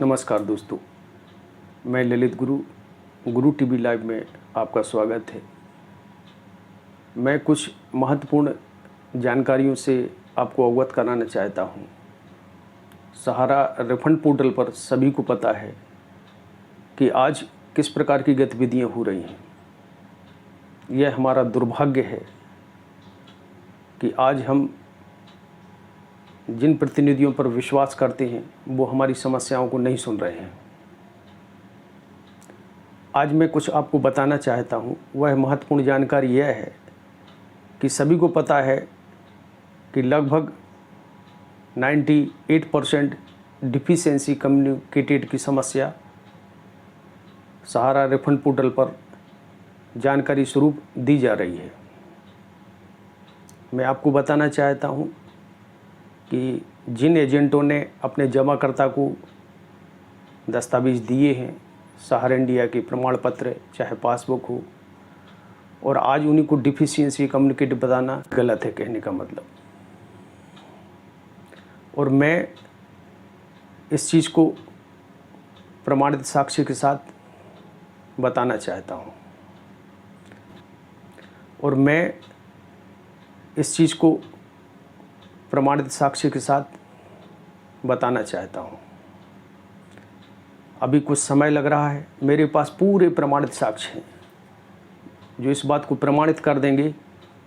नमस्कार दोस्तों, मैं ललित गुरु टीवी लाइव में आपका स्वागत है। मैं कुछ महत्वपूर्ण जानकारियों से आपको अवगत कराना चाहता हूँ। सहारा रिफंड पोर्टल पर सभी को पता है कि आज किस प्रकार की गतिविधियाँ हो रही हैं। यह हमारा दुर्भाग्य है कि आज हम जिन प्रतिनिधियों पर विश्वास करते हैं वो हमारी समस्याओं को नहीं सुन रहे हैं। आज मैं कुछ आपको बताना चाहता हूँ। वह महत्वपूर्ण जानकारी यह है कि सभी को पता है कि लगभग 98% डिफिशियंसी कम्युनिकेटेड की समस्या सहारा रिफंड पोर्टल पर जानकारी स्वरूप दी जा रही है। मैं आपको बताना चाहता हूँ कि जिन एजेंटों ने अपने जमाकर्ता को दस्तावेज़ दिए हैं, सहारा इंडिया के प्रमाण पत्र चाहे पासबुक हो, और आज उन्हीं को डिफिशियंसी कम्युनिकेट बताना गलत है कहने का मतलब। और मैं इस चीज़ को प्रमाणित साक्ष्य के साथ बताना चाहता हूँ, और मैं इस चीज़ को प्रमाणित साक्ष्य के साथ बताना चाहता हूँ। अभी कुछ समय लग रहा है, मेरे पास पूरे प्रमाणित साक्ष्य हैं जो इस बात को प्रमाणित कर देंगे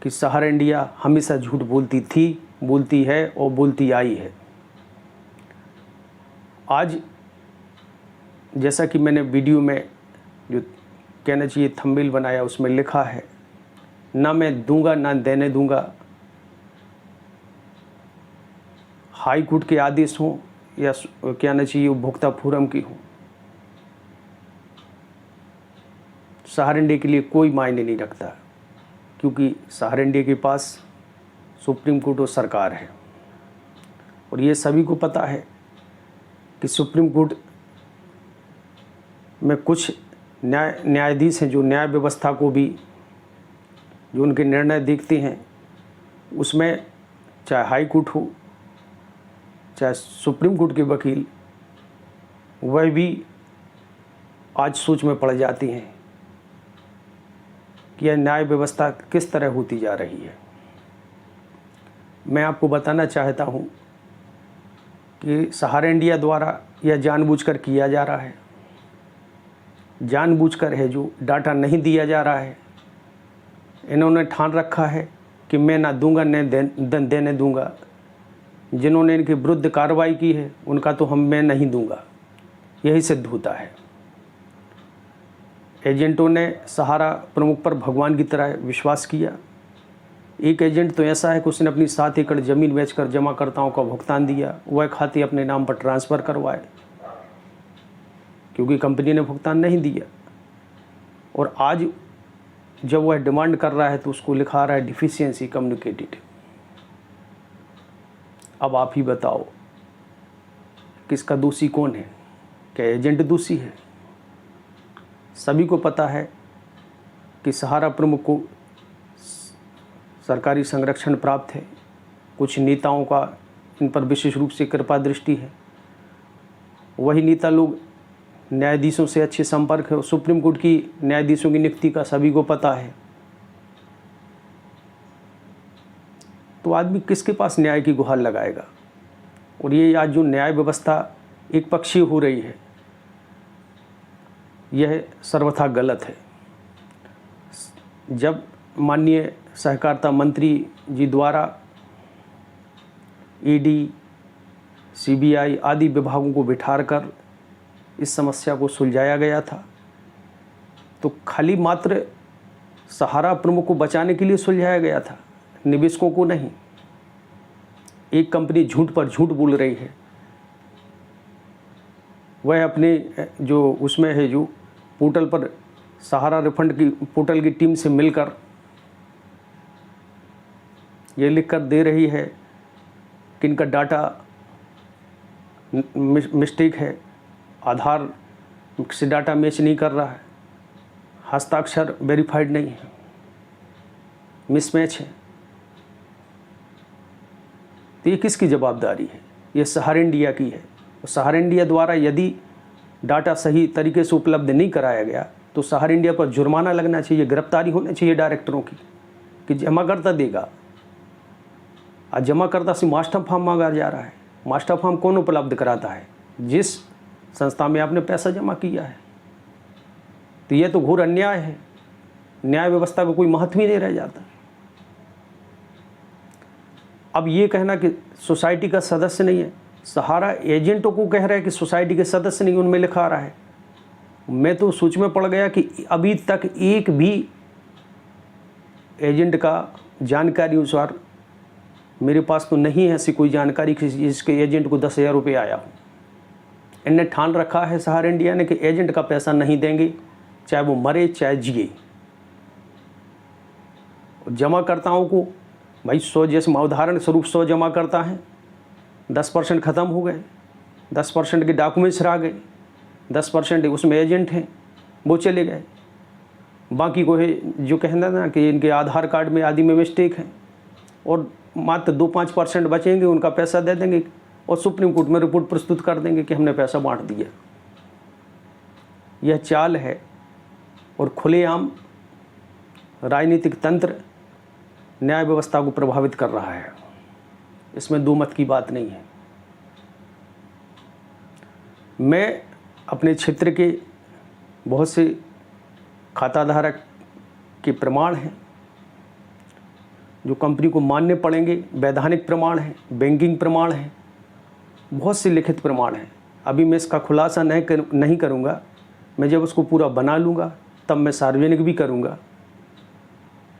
कि सहारा इंडिया हमेशा झूठ बोलती थी, बोलती है और बोलती आई है। आज जैसा कि मैंने वीडियो में जो कहना चाहिए थंबनेल बनाया, उसमें लिखा है, ना मैं दूंगा ना देने दूंगा, हाई कोर्ट के आदेश हों या कहना चाहिए उपभोक्ता फोरम की हो, सहारा इंडिया के लिए कोई मायने नहीं रखता, क्योंकि सहारा इंडिया के पास सुप्रीम कोर्ट और सरकार है। और ये सभी को पता है कि सुप्रीम कोर्ट में कुछ न्यायाधीश हैं जो न्याय व्यवस्था को भी, जो उनके निर्णय देखते हैं, उसमें चाहे हाई कोर्ट हो चाहे सुप्रीम कोर्ट के वकील, वह भी आज सोच में पड़ जाती हैं कि यह न्याय व्यवस्था किस तरह होती जा रही है। मैं आपको बताना चाहता हूँ कि सहारा इंडिया द्वारा यह जानबूझकर किया जा रहा है, जानबूझकर है जो डाटा नहीं दिया जा रहा है। इन्होंने ठान रखा है कि मैं ना दूंगा न देने दूंगा। जिन्होंने इनके विरुद्ध कार्रवाई की है उनका तो मैं नहीं दूंगा, यही सिद्ध होता है। एजेंटों ने सहारा प्रमुख पर भगवान की तरह विश्वास किया। एक एजेंट तो ऐसा है कि उसने अपनी 7 एकड़ ज़मीन बेचकर जमाकर्ताओं का भुगतान दिया, वह खाते अपने नाम पर ट्रांसफ़र करवाए क्योंकि कंपनी ने भुगतान नहीं दिया। और आज जब वह डिमांड कर रहा है तो उसको लिखा रहा है डिफिशियंसी कम्युनिकेटेड। अब आप ही बताओ किसका दोषी कौन है? क्या एजेंट दोषी है? सभी को पता है कि सहारा प्रमुख को सरकारी संरक्षण प्राप्त है। कुछ नेताओं का इन पर विशेष रूप से कृपा दृष्टि है। वही नेता लोग न्यायाधीशों से अच्छे संपर्क है, और सुप्रीम कोर्ट की न्यायाधीशों की नियुक्ति का सभी को पता है। तो आदमी किसके पास न्याय की गुहार लगाएगा? और ये आज जो न्याय व्यवस्था एक पक्षीय हो रही है, यह सर्वथा गलत है। जब माननीय सहकारिता मंत्री जी द्वारा ईडी, सीबीआई आदि विभागों को बिठाकर इस समस्या को सुलझाया गया था, तो खाली मात्र सहारा प्रमुख को बचाने के लिए सुलझाया गया था, निवेशकों को नहीं। एक कंपनी झूठ पर झूठ बोल रही है, वह अपने जो उसमें है, जो पोर्टल पर सहारा रिफंड की पोर्टल की टीम से मिलकर ये लिख कर दे रही है कि इनका डाटा मिस्टेक है, आधार से डाटा मैच नहीं कर रहा है, हस्ताक्षर वेरीफाइड नहीं है, मिसमैच है। तो ये किसकी जवाबदारी है? ये सहारा इंडिया की है। सहारा इंडिया द्वारा यदि डाटा सही तरीके से उपलब्ध नहीं कराया गया तो सहारा इंडिया पर जुर्माना लगना चाहिए, गिरफ्तारी होनी चाहिए डायरेक्टरों की कि जमाकर्ता देगा। आज जमाकर्ता से मास्टर फॉर्म मांगा जा रहा है। मास्टर फॉर्म कौन उपलब्ध कराता है? जिस संस्था में आपने पैसा जमा किया है। तो यह तो घोर अन्याय है। न्याय व्यवस्था का कोई महत्व ही नहीं रह जाता। अब ये कहना कि सोसाइटी का सदस्य नहीं है, सहारा एजेंटों को कह रहा है कि सोसाइटी के सदस्य नहीं, उनमें लिखा रहा है। मैं तो सोच में पड़ गया कि अभी तक एक भी एजेंट का जानकारी अनुसार मेरे पास तो नहीं है ऐसी कोई जानकारी कि जिसके एजेंट को 10,000 रुपये आया हो। इनने ठान रखा है सहारा इंडिया ने कि एजेंट का पैसा नहीं देंगे, चाहे वो मरे चाहे जिए। जमाकर्ताओं को भाई 100, जैसे उदाहरण स्वरूप 100 जमा करता है, 10% ख़त्म हो गए, 10% के डॉक्यूमेंट्स रह गए, 10% उसमें एजेंट हैं, वो चले गए। बाकी को है जो कहना ना कि इनके आधार कार्ड में आदि में मिस्टेक है, और मात्र 2-5% बचेंगे, उनका पैसा दे देंगे और सुप्रीम कोर्ट में रिपोर्ट प्रस्तुत कर देंगे कि हमने पैसा बांट दिया। यह चाल है और खुलेआम राजनीतिक तंत्र न्याय व्यवस्था को प्रभावित कर रहा है। इसमें दो मत की बात नहीं है। मैं अपने क्षेत्र के बहुत से खाताधारक के प्रमाण हैं जो कंपनी को मानने पड़ेंगे, वैधानिक प्रमाण हैं, बैंकिंग प्रमाण हैं, बहुत से लिखित प्रमाण हैं। अभी मैं इसका खुलासा नहीं करूँगा। मैं जब उसको पूरा बना लूँगा तब मैं सार्वजनिक भी करूँगा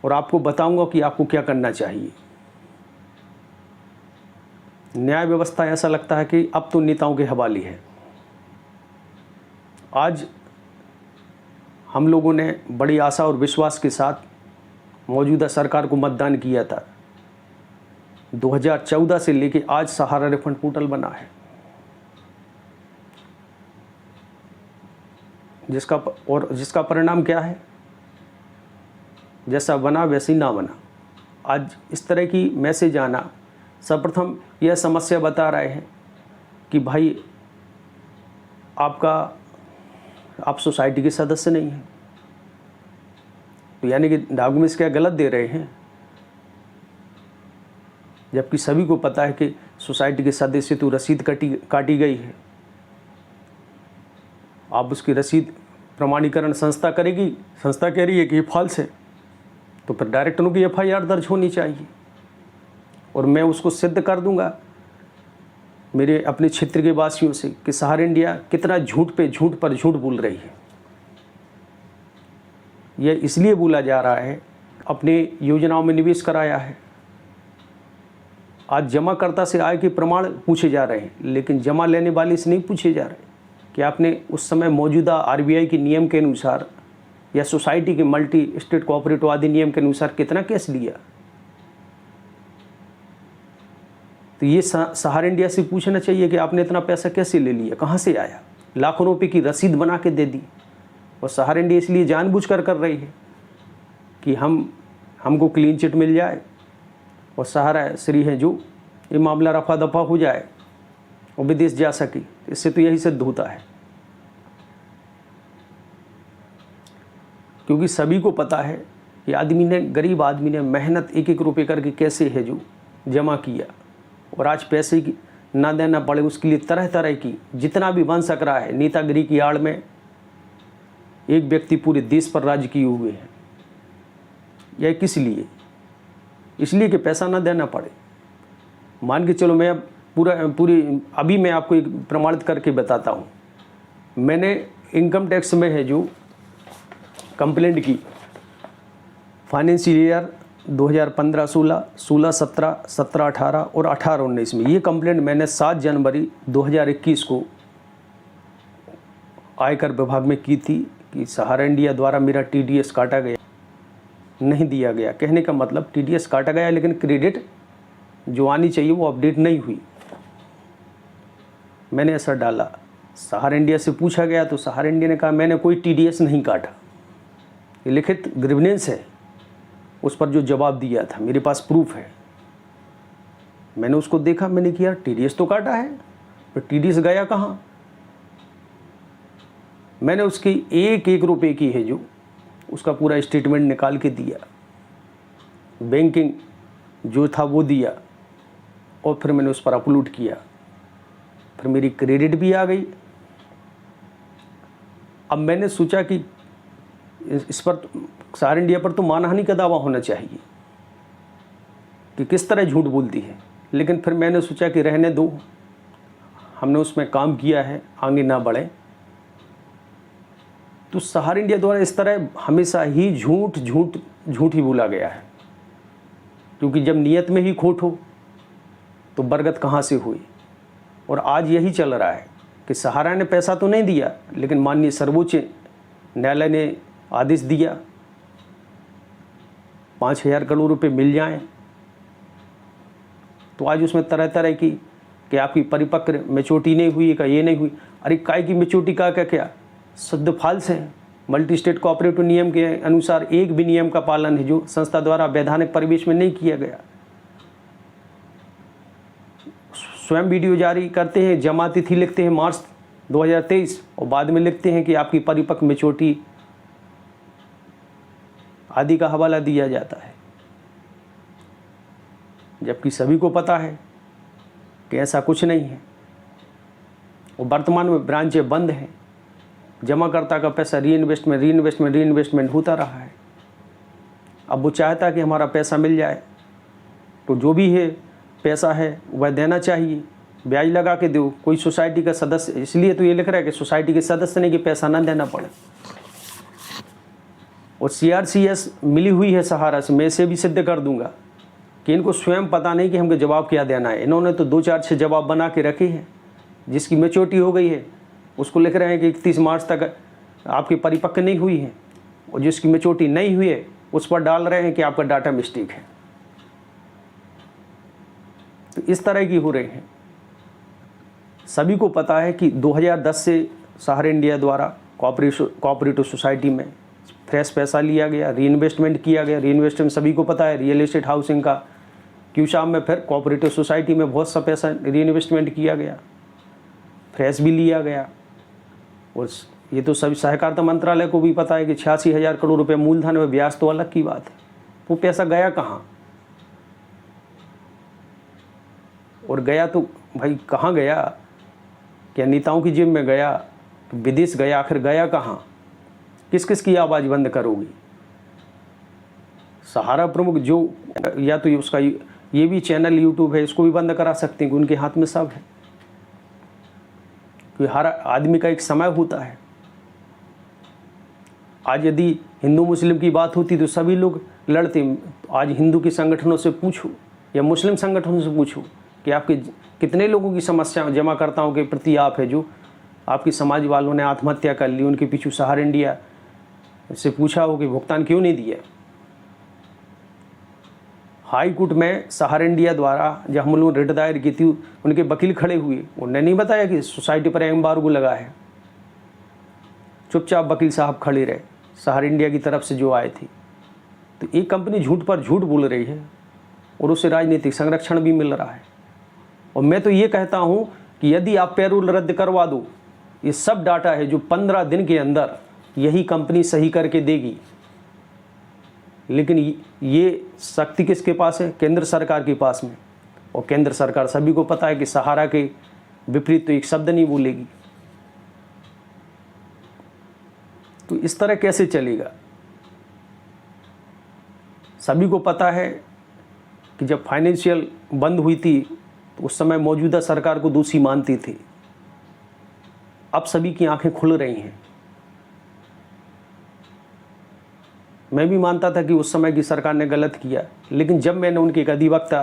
और आपको बताऊँगा कि आपको क्या करना चाहिए। न्याय व्यवस्था ऐसा लगता है कि अब तो नेताओं के हवाले है। आज हम लोगों ने बड़ी आशा और विश्वास के साथ मौजूदा सरकार को मतदान किया था। 2014 से लेके आज सहारा रिफंड पोर्टल बना है, जिसका परिणाम क्या है? जैसा बना वैसे ही ना बना। आज इस तरह की मैसेज आना, सर्वप्रथम यह समस्या बता रहे हैं कि भाई आप सोसाइटी के सदस्य नहीं हैं, तो यानी कि डॉक्यूमेंट्स क्या गलत दे रहे हैं, जबकि सभी को पता है कि सोसाइटी के सदस्य तो रसीद काटी गई है। आप उसकी रसीद प्रमाणीकरण संस्था करेगी, संस्था कह रही है कि ये फॉल्स है, तो फिर डायरेक्टरों की FIR दर्ज होनी चाहिए और मैं उसको सिद्ध कर दूंगा मेरे अपने क्षेत्र के वासियों से कि सहारा इंडिया कितना झूठ पे झूठ पर झूठ बोल रही है। यह इसलिए बोला जा रहा है, अपने योजनाओं में निवेश कराया है। आज जमाकर्ता से आय के प्रमाण पूछे जा रहे हैं, लेकिन जमा लेने वाले से नहीं पूछे जा रहे कि आपने उस समय मौजूदा RBI के नियम के अनुसार या सोसाइटी के मल्टी स्टेट कोऑपरेटिव अधिनियम के अनुसार कितना कैश लिया। तो ये सहारा इंडिया से पूछना चाहिए कि आपने इतना पैसा कैसे ले लिया, कहाँ से आया। लाखों रुपए की रसीद बना के दे दी, और सहारा इंडिया इसलिए जानबूझकर कर रही है कि हमको क्लीन चिट मिल जाए और सहारा श्री है जो ये मामला रफा दफा हो जाए और विदेश जा सके। इससे तो यही सिद्ध होता है, क्योंकि सभी को पता है कि गरीब आदमी ने मेहनत एक एक रुपये करके कैसे है जो जमा किया, और आज पैसे की ना देना पड़े उसके लिए तरह तरह की जितना भी बन सक रहा है नेतागिरी की आड़ में एक व्यक्ति पूरे देश पर राज्य किए हुए हैं। यह किस लिए? इसलिए कि पैसा ना देना पड़े। मान के चलो, मैं पूरी अभी मैं आपको एक प्रमाणित करके बताता हूँ। मैंने इनकम टैक्स में है जो कंप्लेंट की फाइनेंशियल ईयर 2015-16, 16-17, 17-18 और 18-19 में। ये कंप्लेंट मैंने 7 जनवरी 2021 को आयकर विभाग में की थी कि सहारा इंडिया द्वारा मेरा TDS काटा गया, नहीं दिया गया। कहने का मतलब TDS काटा गया लेकिन क्रेडिट जो आनी चाहिए वो अपडेट नहीं हुई। मैंने ऐसा डाला, सहारा इंडिया से पूछा गया तो सहारा इंडिया ने कहा मैंने कोई TDS नहीं काटा। ये लिखित ग्रीवेंस है, उस पर जो जवाब दिया था मेरे पास प्रूफ है। मैंने उसको देखा, मैंने किया TDS तो काटा है, पर TDS गया कहाँ? मैंने उसकी 1-1 रुपये की है जो उसका पूरा स्टेटमेंट निकाल के दिया, बैंकिंग जो था वो दिया, और फिर मैंने उस पर अपलोड किया। फिर मेरी क्रेडिट भी आ गई। अब मैंने सोचा कि इस पर सहारा इंडिया पर तो मानहानि का दावा होना चाहिए कि किस तरह झूठ बोलती है, लेकिन फिर मैंने सोचा कि रहने दो, हमने उसमें काम किया है, आगे ना बढ़े। तो सहारा इंडिया द्वारा इस तरह हमेशा ही झूठ झूठ झूठ ही बोला गया है, क्योंकि जब नियत में ही खोट हो तो बरगद कहाँ से हुई। और आज यही चल रहा है कि सहारा ने पैसा तो नहीं दिया, लेकिन माननीय सर्वोच्च न्यायालय ने आदेश दिया 5,000 करोड़ रुपए मिल जाएं, तो आज उसमें तरह तरह की कि आपकी परिपक्व मैच्योरिटी नहीं हुई का ये नहीं हुई। अरे काय की मैच्योरिटी का क्या शुद्ध फाल्स है। मल्टी स्टेट कोऑपरेटिव नियम के अनुसार एक भी नियम का पालन है जो संस्था द्वारा वैधानिक परिवेश में नहीं किया गया। स्वयं वीडियो जारी करते हैं, जमा तिथि लिखते हैं मार्च 2023 और बाद में लिखते हैं कि आपकी परिपक्व मैच्योरिटी आदि का हवाला दिया जाता है, जबकि सभी को पता है कि ऐसा कुछ नहीं है। और वर्तमान में ब्रांचें बंद हैं, जमाकर्ता का पैसा रीइन्वेस्टमेंट होता रहा है। अब वो चाहता है कि हमारा पैसा मिल जाए, तो जो भी है पैसा है वह देना चाहिए, ब्याज लगा के दो। कोई सोसाइटी का सदस्य, इसलिए तो ये लिख रहा है कि सोसाइटी के सदस्य ने कि पैसा ना देना पड़े। और CRCS मिली हुई है सहारा से, मैं इसे भी सिद्ध कर दूंगा कि इनको स्वयं पता नहीं कि हमको जवाब क्या देना है। इन्होंने तो 2-4-6 जवाब बना के रखे हैं। जिसकी मैच्योरिटी हो गई है उसको लिख रहे हैं कि 31 मार्च तक आपकी परिपक्व नहीं हुई है, और जिसकी मैच्योरिटी नहीं हुई है उस पर डाल रहे हैं कि आपका डाटा मिस्टेक है। तो इस तरह की हो रही है। सभी को पता है कि 2010 से सहारा इंडिया द्वारा कोऑपरेटिव सोसाइटी में फ्रेश पैसा लिया गया, रीइन्वेस्टमेंट किया गया। रीइन्वेस्टमेंट सभी को पता है, रियल एस्टेट हाउसिंग का क्यूशाम में फिर कोऑपरेटिव सोसाइटी में बहुत सा पैसा रीइन्वेस्टमेंट किया गया, फ्रेश भी लिया गया। और ये तो सभी सहकारिता मंत्रालय को भी पता है कि 86,000 करोड़ रुपए मूलधन में ब्याज तो अलग की बात है। वो पैसा गया कहाँ? और गया तो भाई कहाँ गया? क्या नेताओं की जेब में गया? विदेश गया? आखिर गया कहाँ? किस किस की आवाज़ बंद करोगी? सहारा प्रमुख जो, या तो उसका ये भी चैनल यूट्यूब है, इसको भी बंद करा सकते हैं कि उनके हाथ में सब है। क्योंकि हर आदमी का एक समय होता है। आज यदि हिंदू मुस्लिम की बात होती तो सभी लोग लड़ते। आज हिंदू के संगठनों से पूछो या मुस्लिम संगठनों से पूछो कि आपके कितने लोगों की समस्या जमाकर्ताओं के प्रति आप है जो आपकी समाज वालों ने आत्महत्या कर ली, उनके पीछे सहारा इंडिया से पूछा हो कि भुगतान क्यों नहीं दिया। हाई कोर्ट में सहारा इंडिया द्वारा जब हम लोगों ने रिट दायर की थी, उनके वकील खड़े हुए, उन्होंने नहीं बताया कि सोसाइटी पर एम्बार्गो लगा है। चुपचाप वकील साहब खड़े रहे, सहारा इंडिया की तरफ से जो आए थे। तो एक कंपनी झूठ पर झूठ बोल रही है और उसे राजनीतिक संरक्षण भी मिल रहा है। और मैं तो ये कहता हूँ कि यदि आप पैरोल रद्द करवा दो, ये सब डाटा है जो 15 दिन के अंदर यही कंपनी सही करके देगी। लेकिन ये शक्ति किसके पास है? केंद्र सरकार के पास में। और केंद्र सरकार सभी को पता है कि सहारा के विपरीत तो एक शब्द नहीं बोलेगी। तो इस तरह कैसे चलेगा? सभी को पता है कि जब फाइनेंशियल बंद हुई थी तो उस समय मौजूदा सरकार को दोषी मानती थी। अब सभी की आंखें खुल रही हैं। मैं भी मानता था कि उस समय की सरकार ने गलत किया, लेकिन जब मैंने उनके एक अधिवक्ता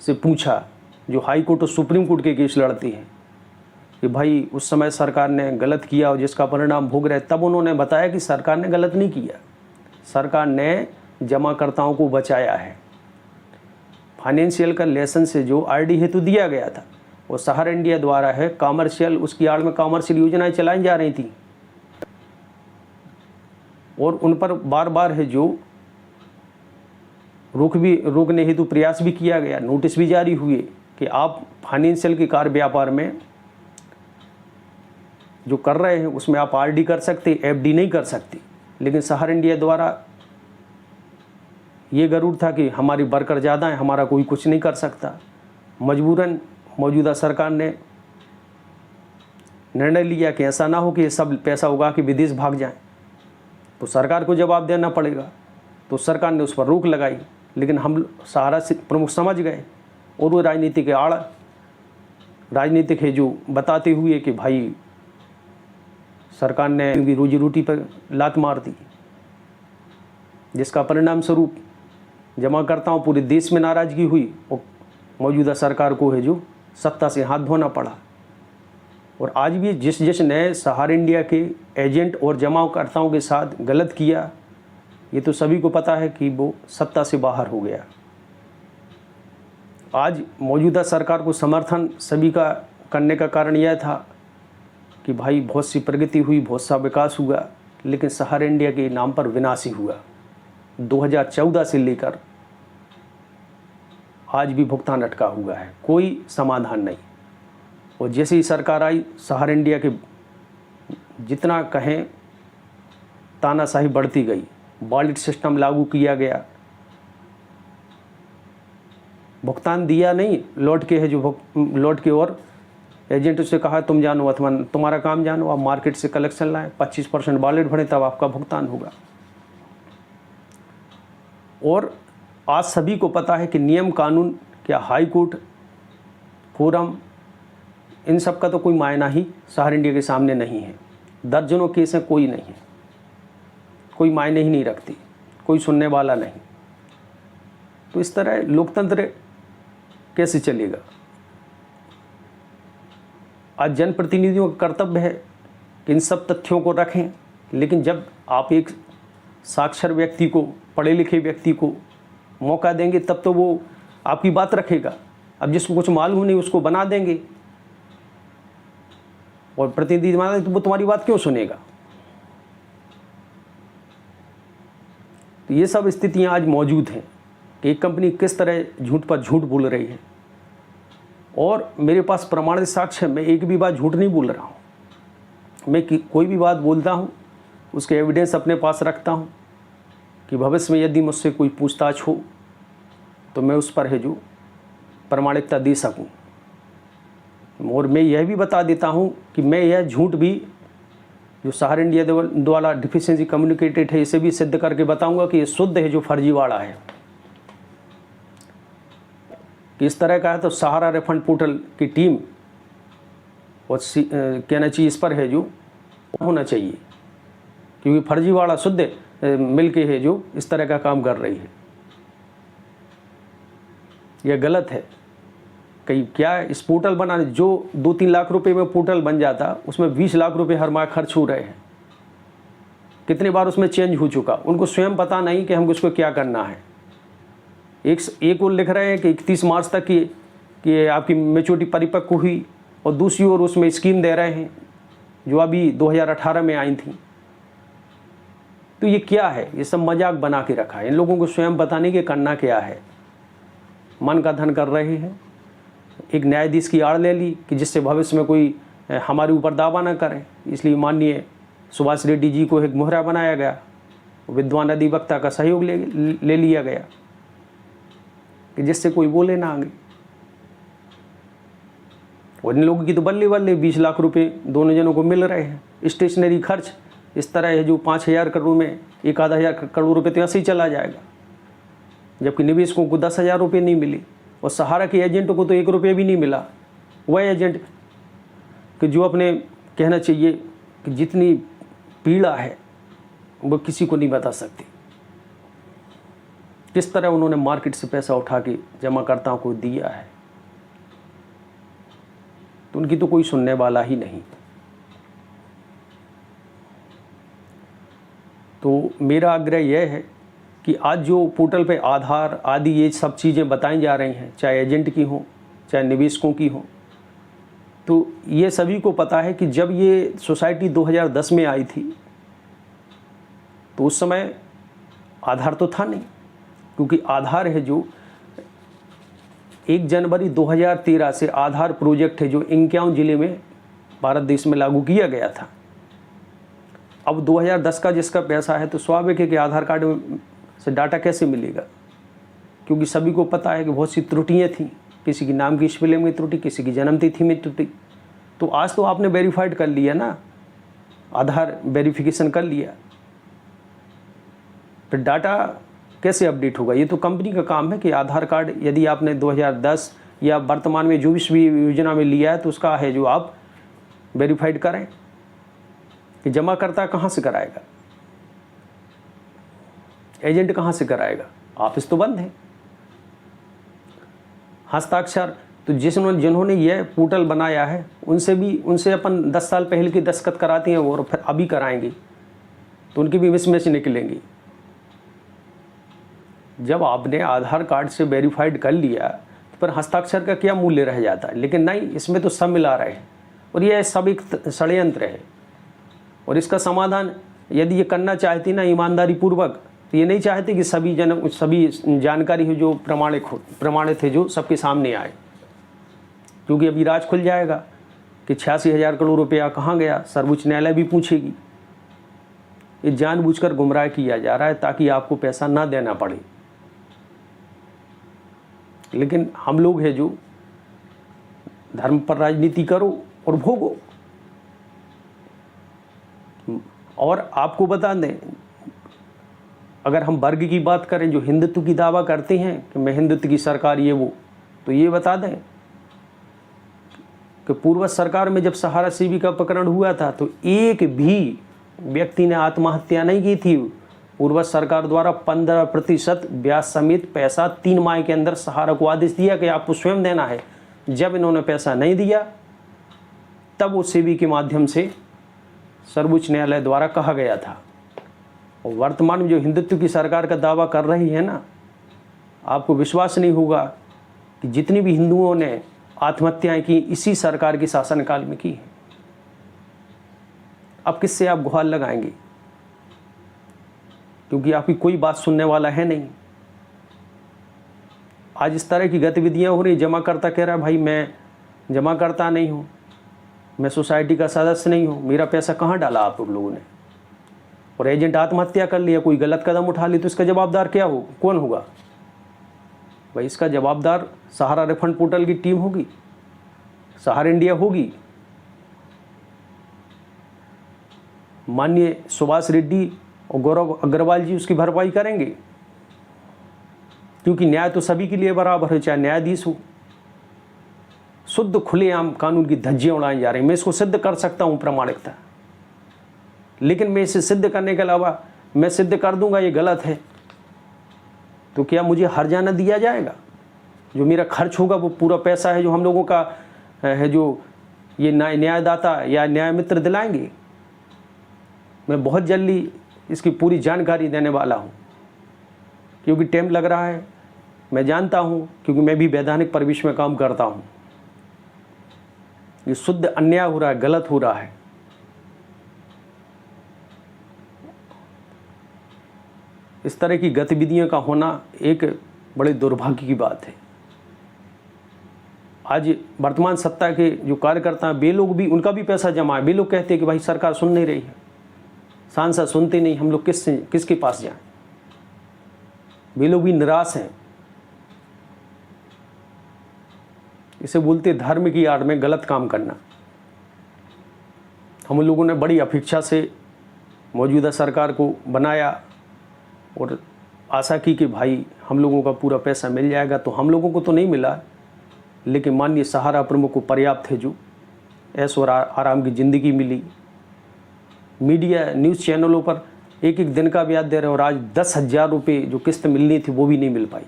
से पूछा जो हाई कोर्ट और सुप्रीम कोर्ट के केस लड़ती हैं कि भाई उस समय सरकार ने गलत किया और जिसका परिणाम भोग रहे, तब उन्होंने बताया कि सरकार ने गलत नहीं किया, सरकार ने जमाकर्ताओं को बचाया है। फाइनेंशियल का लेसन से जो RD हेतु दिया गया था वो सहारा इंडिया द्वारा है। कॉमर्शियल, उसकी आड़ में कॉमर्शियल योजनाएं चलाई जा रही थी और उन पर बार बार है जो रोकने हेतु प्रयास भी किया गया, नोटिस भी जारी हुए कि आप फाइनेंशियल के कार्य व्यापार में जो कर रहे हैं उसमें आप आरडी कर सकते, एफडी नहीं कर सकते। लेकिन सहारा इंडिया द्वारा ये गरूर था कि हमारी वर्कर ज़्यादा है, हमारा कोई कुछ नहीं कर सकता। मजबूरन मौजूदा सरकार ने निर्णय लिया कि ऐसा ना हो कि ये सब पैसा उगा के विदेश भाग जाएं, तो सरकार को जवाब देना पड़ेगा। तो सरकार ने उस पर रोक लगाई, लेकिन हम सहारा से प्रमुख समझ गए और वो राजनीति के आड़ राजनीतिक है जो बताते हुए कि भाई सरकार ने उनकी रोजी रोटी पर लात मार दी, जिसका परिणाम स्वरूप जमाकर्ताओं पूरे देश में नाराज़गी हुई और मौजूदा सरकार को है जो सत्ता से हाथ धोना पड़ा। और आज भी जिसने सहारा इंडिया के एजेंट और जमाकर्ताओं के साथ गलत किया, ये तो सभी को पता है कि वो सत्ता से बाहर हो गया। आज मौजूदा सरकार को समर्थन सभी का करने का कारण यह था कि भाई बहुत सी प्रगति हुई, बहुत सा विकास हुआ, लेकिन सहारा इंडिया के नाम पर विनाश ही हुआ। 2014 से लेकर आज भी भुगतान अटका हुआ है, कोई समाधान नहीं। और जैसे ही सरकार आई, सहारा इंडिया के जितना कहें तानाशाही बढ़ती गई, वॉलेट सिस्टम लागू किया गया, भुगतान दिया नहीं, लौट के है जो लौट के और एजेंट से कहा तुम जानो अथवा तुम्हारा काम जानो, आप मार्केट से कलेक्शन लाएं, 25% वॉलेट भरें, तब आपका भुगतान होगा। और आज सभी को पता है कि नियम कानून क्या हाई कोर्ट फोरम इन सब का तो कोई मायना ही सहारा इंडिया के सामने नहीं है। दर्जनों केस हैं, कोई नहीं है, कोई मायने ही नहीं रखती, कोई सुनने वाला नहीं। तो इस तरह लोकतंत्र कैसे चलेगा? आज जनप्रतिनिधियों का कर्तव्य है कि इन सब तथ्यों को रखें, लेकिन जब आप एक साक्षर व्यक्ति को, पढ़े लिखे व्यक्ति को मौका देंगे तब तो वो आपकी बात रखेगा। अब जिसको कुछ मालूम नहीं उसको बना देंगे और प्रतिनिधि बना देंगे, तो वो तुम्हारी बात क्यों सुनेगा? तो ये सब स्थितियां आज मौजूद हैं कि एक कंपनी किस तरह झूठ पर झूठ बोल रही है। और मेरे पास प्रमाणित साक्ष्य है, मैं एक भी बात झूठ नहीं बोल रहा हूँ। मैं कोई भी बात बोलता हूँ उसके एविडेंस अपने पास रखता हूँ कि भविष्य में यदि मुझसे कोई पूछताछ हो तो मैं उस पर है जो प्रमाणिकता दे सकूँ। और मैं यह भी बता देता हूँ कि मैं यह झूठ भी जो सहारा इंडिया द्वारा डिफिशिएंसी कम्युनिकेटेड है, इसे भी सिद्ध करके बताऊँगा कि ये शुद्ध है जो फर्जीवाड़ा है। कि इस तरह का है तो सहारा रिफंड पोर्टल की टीम और कहना चाहिए इस पर है जो होना चाहिए, क्योंकि फर्जीवाड़ा शुद्ध मिलके है जो इस तरह का काम कर रही है। यह गलत है। कहीं क्या इस पोर्टल बनाने जो 2-3 लाख रुपए में पोर्टल बन जाता, उसमें 20 लाख रुपए हर माह खर्च हो रहे हैं। कितनी बार उसमें चेंज हो चुका, उनको स्वयं पता नहीं कि हमको उसको क्या करना है। एक और लिख रहे हैं कि 31 मार्च तक कि आपकी मैच्योरिटी परिपक्व हुई, और दूसरी ओर उसमें स्कीम दे रहे हैं जो अभी 2018 में आई थी। तो ये क्या है? ये सब मजाक बना के रखा है। इन लोगों को स्वयं पता नहीं कि करना क्या है, मन का धन कर रहे हैं। एक न्यायाधीश की आड़ ले ली कि जिससे भविष्य में कोई हमारे ऊपर दावा ना करे, इसलिए माननीय सुभाष रेड्डी जी को एक मुहरा बनाया गया, विद्वान अधिवक्ता का सहयोग ले लिया गया कि जिससे कोई बोले ना आगे। और इन लोगों की तो बल्ले बल्ले 20 लाख रुपए दोनों जनों को मिल रहे हैं। स्टेशनरी खर्च इस तरह है जो 5,000 करोड़ में 1,000 करोड़ रुपए तो ऐसे ही चला जाएगा, जबकि निवेशकों को 10,000 रुपये नहीं मिली, और सहारा के एजेंटों को तो 1 रुपये भी नहीं मिला। वह एजेंट कि जो अपने कहना चाहिए कि जितनी पीड़ा है वो किसी को नहीं बता सकती, किस तरह उन्होंने मार्केट से पैसा उठा के जमाकर्ताओं को दिया है। तो उनकी तो कोई सुनने वाला ही नहीं। तो मेरा आग्रह यह है कि आज जो पोर्टल पे आधार आदि ये सब चीज़ें बताई जा रही हैं, चाहे एजेंट की हों चाहे निवेशकों की हों, तो ये सभी को पता है कि जब ये सोसाइटी 2010 में आई थी तो उस समय आधार तो था नहीं, क्योंकि आधार है जो 1 जनवरी 2013 से आधार प्रोजेक्ट है जो 51 ज़िले में भारत देश में लागू किया गया था। अब 2010 का जिसका पैसा है तो स्वाभाविक है कि आधार कार्ड से डाटा कैसे मिलेगा, क्योंकि सभी को पता है कि बहुत सी त्रुटियाँ थीं, किसी की नाम की स्पेलिंग में त्रुटि, किसी की जन्मतिथि में त्रुटि। तो आज तो आपने वेरीफाइड कर लिया ना, आधार वेरिफिकेशन कर लिया, फिर डाटा कैसे अपडेट होगा? ये तो कंपनी का काम है कि आधार कार्ड यदि आपने 2010 या वर्तमान में जो भी योजना में लिया है तो उसका है जो आप वेरीफाइड करें कि जमाकर्ता कहाँ से कराएगा, एजेंट कहाँ से कराएगा? ऑफिस तो बंद है। हस्ताक्षर तो जिन्होंने यह पोर्टल बनाया है उनसे अपन 10 साल पहले की दस्तखत कराते हैं और फिर अभी कराएंगे तो उनकी भी मिसमैच निकलेंगी। जब आपने आधार कार्ड से वेरीफाइड कर लिया तो फिर हस्ताक्षर का क्या मूल्य रह जाता है? लेकिन नहीं, इसमें तो सब मिला रहे हैं और यह सब एक षड्यंत्र है। और इसका समाधान यदि ये करना चाहती ना ईमानदारी पूर्वक, तो ये नहीं चाहते कि सभी जानकारी हो जो प्रमाणित है जो सबके सामने आए, क्योंकि अभी राज खुल जाएगा कि 86,000 करोड़ रुपया कहाँ गया, सर्वोच्च न्यायालय भी पूछेगी। ये जानबूझकर गुमराह किया जा रहा है ताकि आपको पैसा ना देना पड़े। लेकिन हम लोग हैं जो धर्म पर राजनीति करो और भोगो। और आपको बता दें, अगर हम वर्ग की बात करें जो हिंदुत्व की दावा करते हैं कि मैं हिंदुत्व की सरकार ये वो, तो ये बता दें कि पूर्व सरकार में जब सहारा शिविर का प्रकरण हुआ था तो एक भी व्यक्ति ने आत्महत्या नहीं की थी। पूर्व सरकार द्वारा 15% ब्याज समेत पैसा 3 माह के अंदर सहारा को आदेश दिया कि आपको स्वयं देना है। जब इन्होंने पैसा नहीं दिया तब उस सेबी के माध्यम से सर्वोच्च न्यायालय द्वारा कहा गया था। और वर्तमान में जो हिंदुत्व की सरकार का दावा कर रही है ना, आपको विश्वास नहीं होगा कि जितनी भी हिंदुओं ने आत्महत्याएं की इसी सरकार के शासनकाल में की है। अब किससे आप गुहार लगाएंगे, क्योंकि आपकी कोई बात सुनने वाला है नहीं। आज इस तरह की गतिविधियां हो रही, जमाकर्ता कह रहा है भाई मैं जमाकर्ता नहीं हूं, मैं सोसाइटी का सदस्य नहीं हूं, मेरा पैसा कहाँ डाला आप लोगों ने। और एजेंट आत्महत्या कर लिया, कोई गलत कदम उठा ली तो इसका जवाबदार क्या हो, कौन होगा भाई? इसका जवाबदार सहारा रिफंड पोर्टल की टीम होगी, सहारा इंडिया होगी, माननीय सुभाष रेड्डी और गौरव अग्रवाल जी उसकी भरपाई करेंगे, क्योंकि न्याय तो सभी के लिए बराबर है, चाहे न्यायाधीश हो। शुद्ध खुलेआम कानून की धज्जियां उड़ाई जा रही। मैं इसको सिद्ध कर सकता हूं प्रामाणिकता, लेकिन मैं इसे सिद्ध करने के अलावा मैं सिद्ध कर दूंगा ये गलत है तो क्या मुझे हर्जाना दिया जाएगा? जो मेरा खर्च होगा वो पूरा पैसा है जो हम लोगों का है, जो ये न्यायदाता या न्याय मित्र दिलाएंगे। मैं बहुत जल्दी इसकी पूरी जानकारी देने वाला हूँ, क्योंकि टाइम लग रहा है, मैं जानता हूँ, क्योंकि मैं भी वैधानिक परिवेश में काम करता हूँ। ये शुद्ध अन्याय हो रहा है, गलत हो रहा है। इस तरह की गतिविधियों का होना एक बड़े दुर्भाग्य की बात है। आज वर्तमान सत्ता के जो कार्यकर्ता हैं वे लोग भी, उनका भी पैसा जमा है। वे लोग कहते हैं कि भाई सरकार सुन नहीं रही है, सांसद सुनते नहीं, हम लोग किसके पास जाएं? वे लोग भी निराश हैं। इसे बोलते धर्म की आड़ में गलत काम करना। हम लोगों ने बड़ी अपेक्षा से मौजूदा सरकार को बनाया और आशा की कि भाई हम लोगों का पूरा पैसा मिल जाएगा, तो हम लोगों को तो नहीं मिला, लेकिन माननीय सहारा प्रमुख को पर्याप्त है जो ऐश और आराम की ज़िंदगी मिली। मीडिया न्यूज़ चैनलों पर एक एक दिन का ब्याज दे रहे, और आज 10,000 रुपये जो किस्त मिलनी थी वो भी नहीं मिल पाई।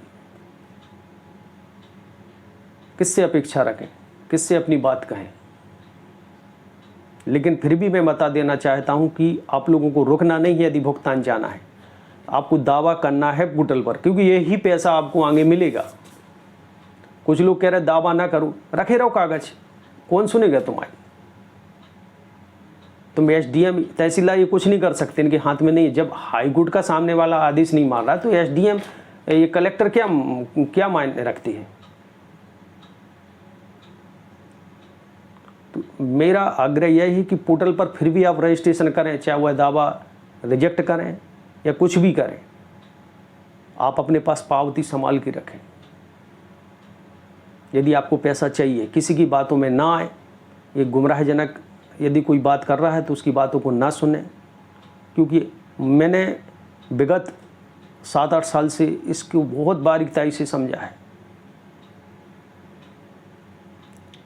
किससे अपेक्षा रखें, किससे अपनी बात कहें? लेकिन फिर भी मैं बता देना चाहता हूं कि आप लोगों को रुकना नहीं है। यदि भुगतान जाना है, आपको दावा करना है पोर्टल पर, क्योंकि यही पैसा आपको आगे मिलेगा। कुछ लोग कह रहे दावा ना करो, रखे रहो कागज, कौन सुनेगा तुम्हारी? तुम एसडीएम तहसीलदार ये कुछ नहीं कर सकते, इनके हाथ में नहीं है। जब हाईकोर्ट का सामने वाला आदेश नहीं मान रहा तो एसडीएम ये कलेक्टर क्या मायने रखती है? तो मेरा आग्रह यही है कि पोर्टल पर फिर भी आप रजिस्ट्रेशन करें, चाहे वह दावा रिजेक्ट करें या कुछ भी करें, आप अपने पास पावती संभाल के रखें। यदि आपको पैसा चाहिए, किसी की बातों में ना आए। ये गुमराहजनक यदि कोई बात कर रहा है तो उसकी बातों को ना सुने, क्योंकि मैंने विगत 7-8 साल से इसको बहुत बारीकताई से समझा है।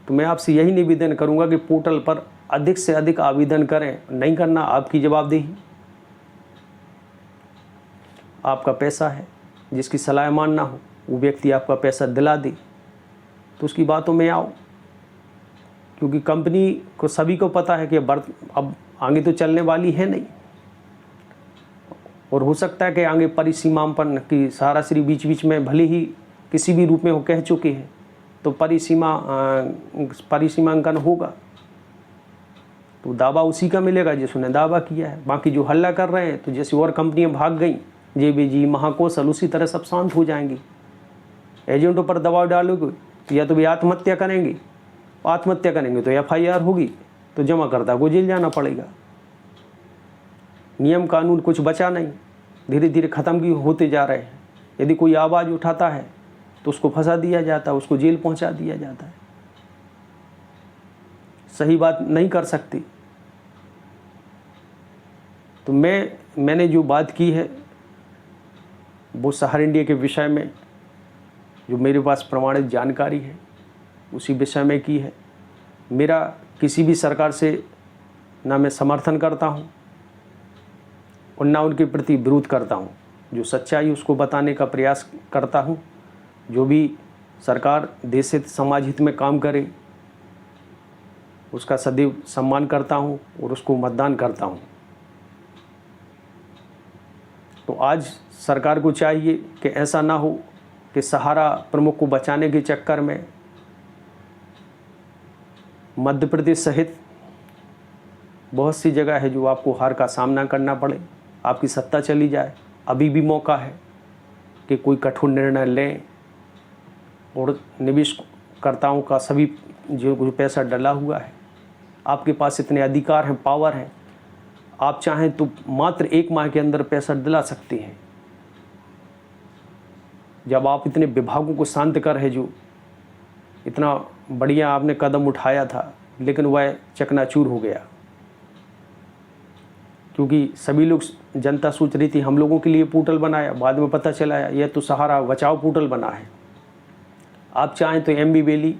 तो मैं आपसे यही निवेदन करूंगा कि पोर्टल पर अधिक से अधिक आवेदन करें। नहीं करना आपकी जवाबदेही। आपका पैसा है, जिसकी सलाह मानना हो वो व्यक्ति आपका पैसा दिला दे तो उसकी बातों में आओ, क्योंकि कंपनी को सभी को पता है कि अब आगे तो चलने वाली है नहीं, और हो सकता है कि आगे परिसीमांकन की सहाराश्री बीच बीच में भले ही किसी भी रूप में वो कह चुके हैं तो परिसीमांकन होगा, तो दावा उसी का मिलेगा जिसने दावा किया है। बाकी जो हल्ला कर रहे हैं, तो जैसे और कंपनियां भाग गई, जेबीजी, महाकोशल, उसी तरह सब शांत हो जाएंगी। एजेंटों पर दबाव डालोगे तो या तो वे आत्महत्या करेंगे, आत्महत्या करेंगे तो FIR होगी, तो जमाकर्ता को जेल जाना पड़ेगा। नियम कानून कुछ बचा नहीं, धीरे धीरे ख़त्म की होते जा रहे हैं। यदि कोई आवाज़ उठाता है तो उसको फंसा दिया जाता है, उसको जेल पहुंचा दिया जाता है। सही बात नहीं कर सकती। तो मैंने जो बात की है वो सहार इंडिया के विषय में जो मेरे पास प्रमाणित जानकारी है उसी विषय में की है। मेरा किसी भी सरकार से ना मैं समर्थन करता हूँ और ना उनके प्रति विरोध करता हूँ। जो सच्चाई उसको बताने का प्रयास करता हूँ। जो भी सरकार देश हित समाज हित में काम करे उसका सदैव सम्मान करता हूँ और उसको मतदान करता हूँ। तो आज सरकार को चाहिए कि ऐसा ना हो कि सहारा प्रमुख को बचाने के चक्कर में मध्य प्रदेश सहित बहुत सी जगह है जो आपको हार का सामना करना पड़े, आपकी सत्ता चली जाए। अभी भी मौका है कि कोई कठोर निर्णय लें और निवेशकर्ताओं का सभी जो पैसा डला हुआ है, आपके पास इतने अधिकार हैं, पावर है, आप चाहें तो मात्र 1 माह के अंदर पैसा दिला सकते हैं। जब आप इतने विभागों को शांत कर है, जो इतना बढ़िया आपने कदम उठाया था, लेकिन वह चकनाचूर हो गया, क्योंकि सभी लोग, जनता सोच रही थी हम लोगों के लिए पोर्टल बनाया, बाद में पता चला यह तो सहारा बचाओ पोर्टल बना है। आप चाहें तो MB वैली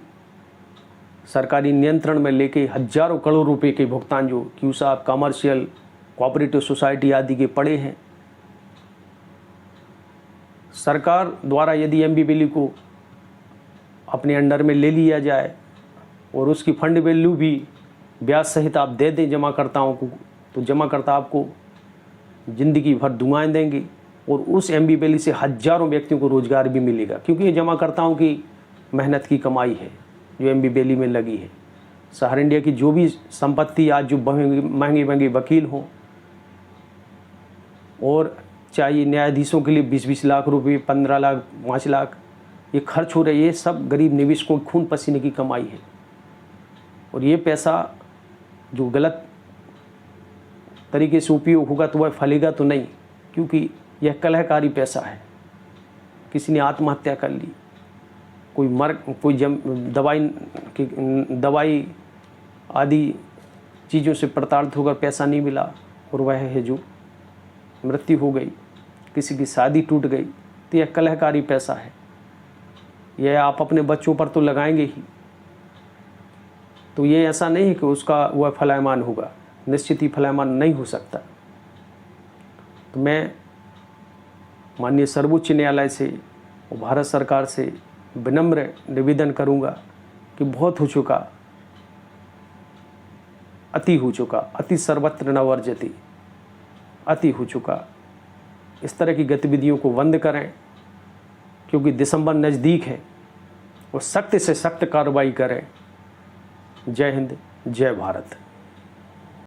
सरकारी नियंत्रण में लेके हजारों करोड़ रुपए के भुगतान जो क्यूसा, कमर्शियल, कोऑपरेटिव सोसाइटी आदि के पड़े हैं, सरकार द्वारा यदि MB वैली को अपने अंडर में ले लिया जाए और उसकी फंड वैल्यू भी ब्याज सहित आप दे दें जमाकर्ताओं को, तो जमाकर्ता आपको ज़िंदगी भर दुआएं देंगे और उस MB वैली से हजारों व्यक्तियों को रोज़गार भी मिलेगा, क्योंकि ये जमाकर्ताओं की मेहनत की कमाई है जो MB वैली में लगी है। सहार इंडिया की जो भी संपत्ति आज जो महंगे महंगे वकील हों, और चाहिए न्यायाधीशों के लिए 20-20 लाख रुपए, 15 लाख, 5 लाख ये खर्च हो रहे, ये सब गरीब निवेशकों के खून पसीने की कमाई है। और ये पैसा जो गलत तरीके से उपयोग होगा तो वह फलेगा तो नहीं, क्योंकि यह कलहकारी पैसा है। किसी ने आत्महत्या कर ली, कोई दवाई आदि चीज़ों से प्रताड़ित होकर पैसा नहीं मिला और वह है जो मृत्यु हो गई, किसी की शादी टूट गई, तो यह कलहकारी पैसा है। यह आप अपने बच्चों पर तो लगाएंगे ही, तो ये ऐसा नहीं है कि उसका वह फलायमान होगा, निश्चित ही फलायमान नहीं हो सकता। तो मैं माननीय सर्वोच्च न्यायालय से और भारत सरकार से विनम्र निवेदन करूंगा कि बहुत हो चुका, अति हो चुका, अति सर्वत्र न वर्जति, अति हो चुका। इस तरह की गतिविधियों को बंद करें, क्योंकि दिसंबर नज़दीक है और सख्त से सख्त कार्रवाई करें। जय हिंद, जय भारत।